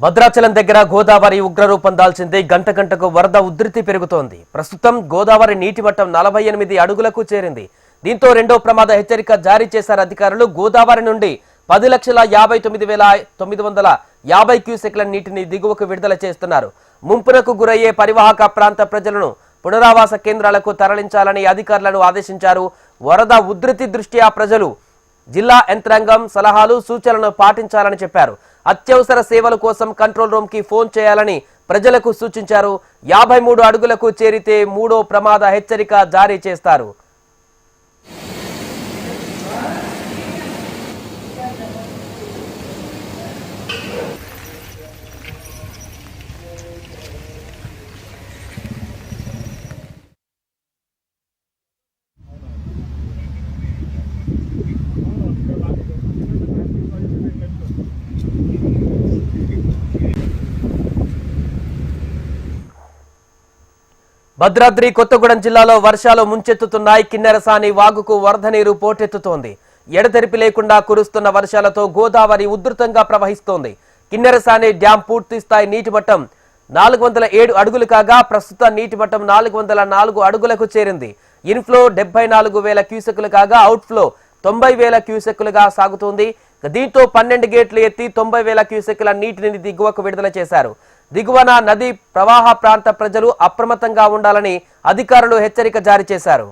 భద్రాచలం దగ్గర గోదావరి ఉగ్రరూపం దాల్చింది. గంట గంటకు వరద ఉధృతి పెరుగుతోంది. ప్రస్తుతం గోదావరి నీటి మట్టం 48 అడుగులకు చేరింది. దీంతో రెండో ప్రమాద హెచ్చరిక జారీ చేశారు అధికారులు. గోదావరి నుండి 10,59,950 క్యూసెక్ల నీటిని దిగువకు విడుదల చేస్తున్నారు. ముంపునకు గురయ్యే పరివాహక ప్రాంత ప్రజలను పునరావాస కేంద్రాలకు తరలించాలని అధికారులను ఆదేశించారు. వరద ఉధృతి దృష్ట్యా ప్రజలు జిల్లా యంత్రాంగం సలహాలు సూచనలను పాటించాలని చెప్పారు. అత్యవసర సేవల కోసం కంట్రోల్ రూమ్ కి ఫోన్ చేయాలని ప్రజలకు సూచించారు. 53 అడుగులకు చేరితే మూడో ప్రమాద హెచ్చరిక జారీ చేస్తారు. భద్రాద్రి కొత్తగూడెం జిల్లాలో వర్షాలు ముంచెత్తుతున్నాయి. కిన్నెరసాని వాగుకు వరద నీరు పోటెత్తుతోంది. ఎడతెరిపి లేకుండా కురుస్తున్న వర్షాలతో గోదావరి ఉధృతంగా ప్రవహిస్తోంది. కిన్నెరసాని డ్యాం పూర్తి స్థాయి నీటి మట్టం 407 అడుగులు కాగా ప్రస్తుత నీటి మట్టం 404 అడుగులకు చేరింది. ఇన్ఫ్లో 74,000 క్యూసెక్కులు కాగా అవుట్ఫ్లో 90,000 క్యూసెక్కులుగా సాగుతోంది. దీంతో 12 గేట్లు ఎత్తి 90,000 క్యూసెక్కుల నీటిని దిగువకు విడుదల చేశారు. దిగువన నది ప్రవాహ ప్రాంత ప్రజలు అప్రమత్తంగా ఉండాలని అధికారులు హెచ్చరిక జారీ చేశారు.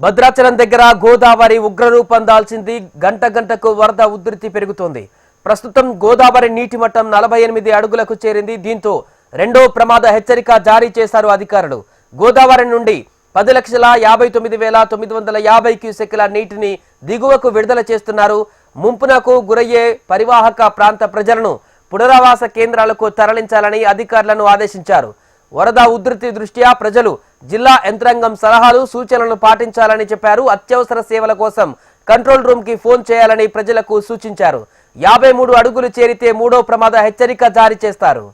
భద్రాచలం దగ్గర గోదావరి ఉగ్రరూపం దాల్చింది. గంట గంటకు వరద ఉధృతి పెరుగుతోంది. ప్రస్తుతం గోదావరి నీటి మట్టం 48 అడుగులకు చేరింది. దీంతో రెండో ప్రమాద హెచ్చరిక జారీ చేశారు అధికారులు. గోదావరి నుండి 10,59,950 క్యూసెక్కుల నీటిని దిగువకు విడుదల చేస్తున్నారు. ముంపునకు గురయ్యే పరివాహక ప్రాంత ప్రజలను పునరావాస కేంద్రాలకు తరలించాలని అధికారులను ఆదేశించారు. వరద ఉధృతి దృష్ట్యా ప్రజలు జిల్లా యంత్రాంగం సలహాలు సూచనలను పాటించాలని చెప్పారు. అత్యవసర సేవల కోసం కంట్రోల్ రూమ్ కి ఫోన్ చేయాలని ప్రజలకు సూచించారు. 53 అడుగులు చేరితే మూడో ప్రమాద హెచ్చరిక జారీ చేస్తారు.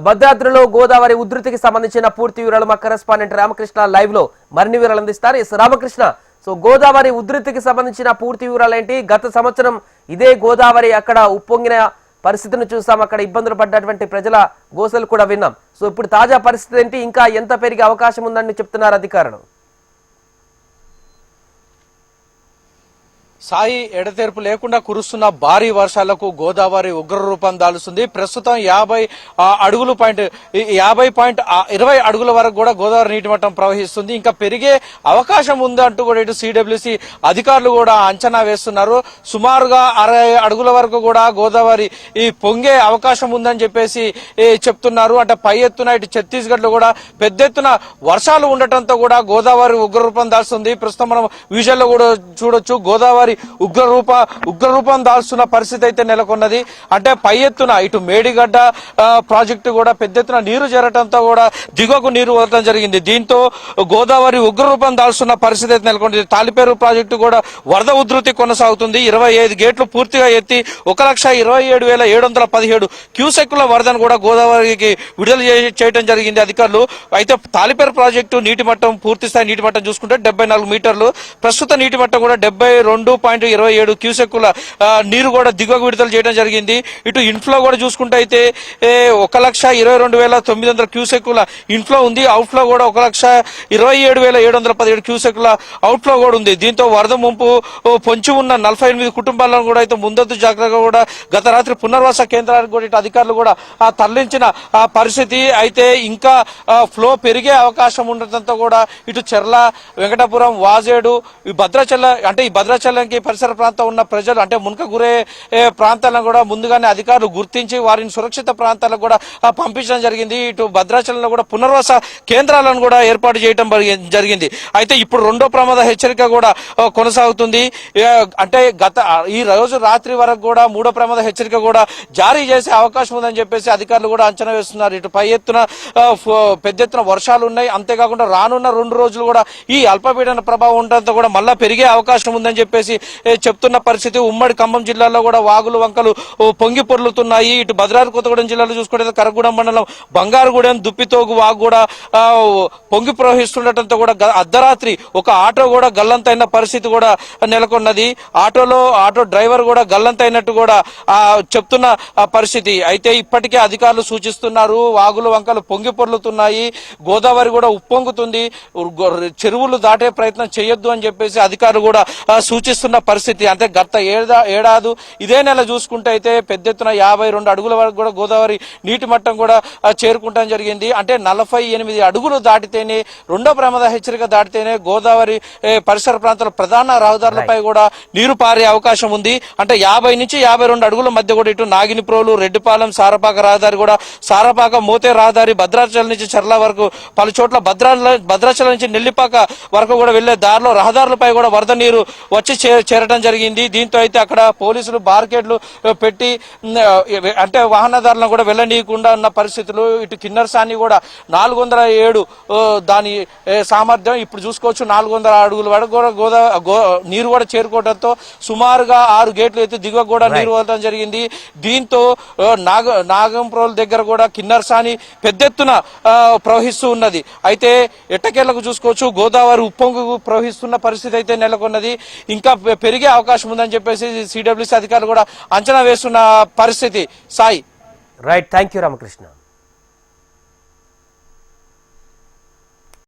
భద్రాద్రిలో గోదావరి ఉధృతికి సంబంధించిన పూర్తి వివరాలు మా కరెస్పాండెంట్ రామకృష్ణ లైవ్ లో మరిన్ని వివరాలు అందిస్తారు. రామకృష్ణ, సో గోదావరి ఉధృతికి సంబంధించిన పూర్తి వివరాలు ఏంటి? గత సంవత్సరం ఇదే గోదావరి అక్కడ ఉప్పొంగిన పరిస్థితిని చూసాం. అక్కడ ఇబ్బందులు పడ్డటువంటి ప్రజల గోసలు కూడా విన్నాం. సో ఇప్పుడు తాజా పరిస్థితి ఏంటి? ఇంకా ఎంత పెరిగే అవకాశం ఉందని చెప్తున్నారు అధికారులు? సాయి, ఎడతెరుపు లేకుండా కురుస్తున్న భారీ వర్షాలకు గోదావరి ఉగ్ర రూపం దాలుస్తుంది. ప్రస్తుతం 20 అడుగుల వరకు కూడా గోదావరి నీటి మట్టం ప్రవహిస్తుంది. ఇంకా పెరిగే అవకాశం ఉంది అంటూ కూడా ఇటు సిడబ్ల్యూసి అధికారులు కూడా అంచనా వేస్తున్నారు. సుమారుగా 60 అడుగుల వరకు కూడా గోదావరి పొంగే అవకాశం ఉందని చెప్పేసి చెప్తున్నారు. అంటే పై ఎత్తున ఇటు ఛత్తీస్గఢ్ లో కూడా పెద్ద ఎత్తున వర్షాలు ఉండటంతో కూడా గోదావరి ఉగ్ర రూపం దాల్స్తుంది. ప్రస్తుతం మనం విజువల్ లో కూడా చూడొచ్చు. గోదావరి ఉగ్రరూపం దాల్స్తున్న పరిస్థితి అయితే నెలకొన్నది. అంటే పై ఎత్తున ఇటు మేడిగడ్డ ప్రాజెక్టు కూడా పెద్ద ఎత్తున నీరు చేరటంతో కూడా దిగువకు నీరు వదలడం జరిగింది. దీంతో గోదావరి ఉగ్రరూపం దాల్స్తున్న పరిస్థితి అయితే నెలకొన్నది. తాలిపేరు ప్రాజెక్టు కూడా వరద ఉధృతి కొనసాగుతుంది. 25 గేట్లు పూర్తిగా ఎత్తి 1,27,717 క్యూసెక్కుల వరదను కూడా గోదావరికి విడుదల చేయడం జరిగింది అధికారులు. అయితే తాలిపేరు ప్రాజెక్టు నీటి మట్టం పూర్తి స్థాయి నీటి మట్టం చూసుకుంటే 74 మీటర్లు. ప్రస్తుత నీటి మట్టం కూడా 72.27 క్యూసెక్కుల నీరు కూడా దిగువకు విడుదల చేయడం జరిగింది. ఇటు ఇన్ఫ్లో కూడా చూసుకుంటే అయితే 1,22,900 క్యూసెక్కుల ఇన్ఫ్లో ఉంది. అవుట్ఫ్లో కూడా 1,27,717 క్యూసెక్కుల అవుట్ఫ్లో కూడా ఉంది. దీంతో వరద ముంపు పొంచి ఉన్న 48 కుటుంబాలను కూడా అయితే ముందస్తు జాగ్రత్తగా కూడా గత రాత్రి పునర్వాస కేంద్రానికి కూడా ఇటు అధికారులు కూడా తరలించిన పరిస్థితి. అయితే ఇంకా ఫ్లో పెరిగే అవకాశం ఉండటంతో కూడా ఇటు చెర్ల, వెంకటాపురం, వాజేడు, భద్రాచలం అంటే ఈ భద్రాచలం పోలంకి పరిసర ప్రాంతం ఉన్న ప్రజలు అంటే మునక గురే ప్రాంతాలను కూడా ముందుగానే అధికారులు గుర్తించి వారిని సురక్షిత ప్రాంతాలకు కూడా పంపించడం జరిగింది. ఇటు భద్రాచలంలో కూడా పునర్వాస కేంద్రాలను కూడా ఏర్పాటు చేయడం జరిగింది. అయితే ఇప్పుడు రెండో ప్రమాద హెచ్చరిక కూడా కొనసాగుతుంది. అంటే ఈ రోజు రాత్రి వరకు కూడా మూడో ప్రమాద హెచ్చరిక కూడా జారీ చేసే అవకాశం ఉందని చెప్పేసి అధికారులు కూడా అంచనా వేస్తున్నారు. ఇటు పెద్ద ఎత్తున వర్షాలు ఉన్నాయి. అంతేకాకుండా రానున్న 2 రోజులు కూడా ఈ అల్పపీడన ప్రభావం ఉండడంతో కూడా మళ్ళా పెరిగే అవకాశం ఉందని చెప్పేసి చెప్తున్న పరిస్థితి. ఉమ్మడి ఖమ్మం జిల్లాలో కూడా వాగులు వంకలు పొంగి పొర్లుతున్నాయి. ఇటు భద్రాద్రి కొత్తగూడెం జిల్లాలో చూసుకుంటే కరగూడెం మండలం బంగారుగూడెం దుప్పితోగు వాగు కూడా పొంగి ప్రవహిస్తుండటంతో కూడా అర్ధరాత్రి ఒక ఆటో కూడా గల్లంతైన పరిస్థితి కూడా నెలకొన్నది. ఆటో డ్రైవర్ కూడా గల్లంతైనట్టు కూడా చెప్తున్న పరిస్థితి. అయితే ఇప్పటికే అధికారులు సూచిస్తున్నారు, వాగులు వంకలు పొంగి పొర్లుతున్నాయి, గోదావరి కూడా ఉప్పొంగుతుంది, చెరువులు దాటే ప్రయత్నం చేయొద్దు అని చెప్పేసి అధికారులు కూడా సూచిస్తున్న పరిస్థితి. అంటే గత ఏడాది ఇదే నెల చూసుకుంటే అయితే పెద్ద ఎత్తున 52 అడుగుల వరకు కూడా గోదావరి నీటి మట్టం కూడా చేరుకుంటాం జరిగింది. అంటే 48 అడుగులు దాటితేనే రెండో ప్రమాద హెచ్చరిక దాటితేనే గోదావరి పరిసర ప్రాంతాల ప్రధాన రహదారులపై కూడా నీరు పారే అవకాశం ఉంది. అంటే 50 నుంచి 52 అడుగుల మధ్య కూడా ఇటు నాగినిప్రోలు, రెడ్డిపాలెం, సారపాక రహదారి కూడా సారపాక మోతే రహదారి, భద్రాచలం నుంచి చర్ల వరకు పలు చోట్ల భద్రాచలం నుంచి నెల్లిపాక వరకు కూడా వెళ్లే దారిలో రహదారులపై కూడా వరద నీరు వచ్చి చేరడం జరిగింది. దీంతో అయితే అక్కడ పోలీసులు బార్కెట్లు పెట్టి అంటే వాహనదారులను కూడా వెళ్ళనీయకుండా ఉన్న పరిస్థితులు. ఇటు కిన్నెరసాని కూడా 407 దాని సామర్థ్యం ఇప్పుడు చూసుకోవచ్చు 400 అడుగుల వరకు కూడా నీరు కూడా చేరుకోవడంతో సుమారుగా 6 గేట్లు అయితే దిగువ కూడా నీరు వదలడం జరిగింది. దీంతో నాగంప్రోల్ దగ్గర కూడా కిన్నెరసాని పెద్ద ఎత్తున ప్రవహిస్తూ ఉన్నది. అయితే ఎట్టకేళ్లకు చూసుకోవచ్చు గోదావరి ఉప్పొంగు ప్రవహిస్తున్న పరిస్థితి అయితే నెలకొన్నది. ఇంకా పెరిగే అవకాశం ఉందని చెప్పేసి సిడబ్ల్యూసీ అధికారులు కూడా అంచనా వేస్తున్న పరిస్థితి. Sai, right, thank you Ramakrishna.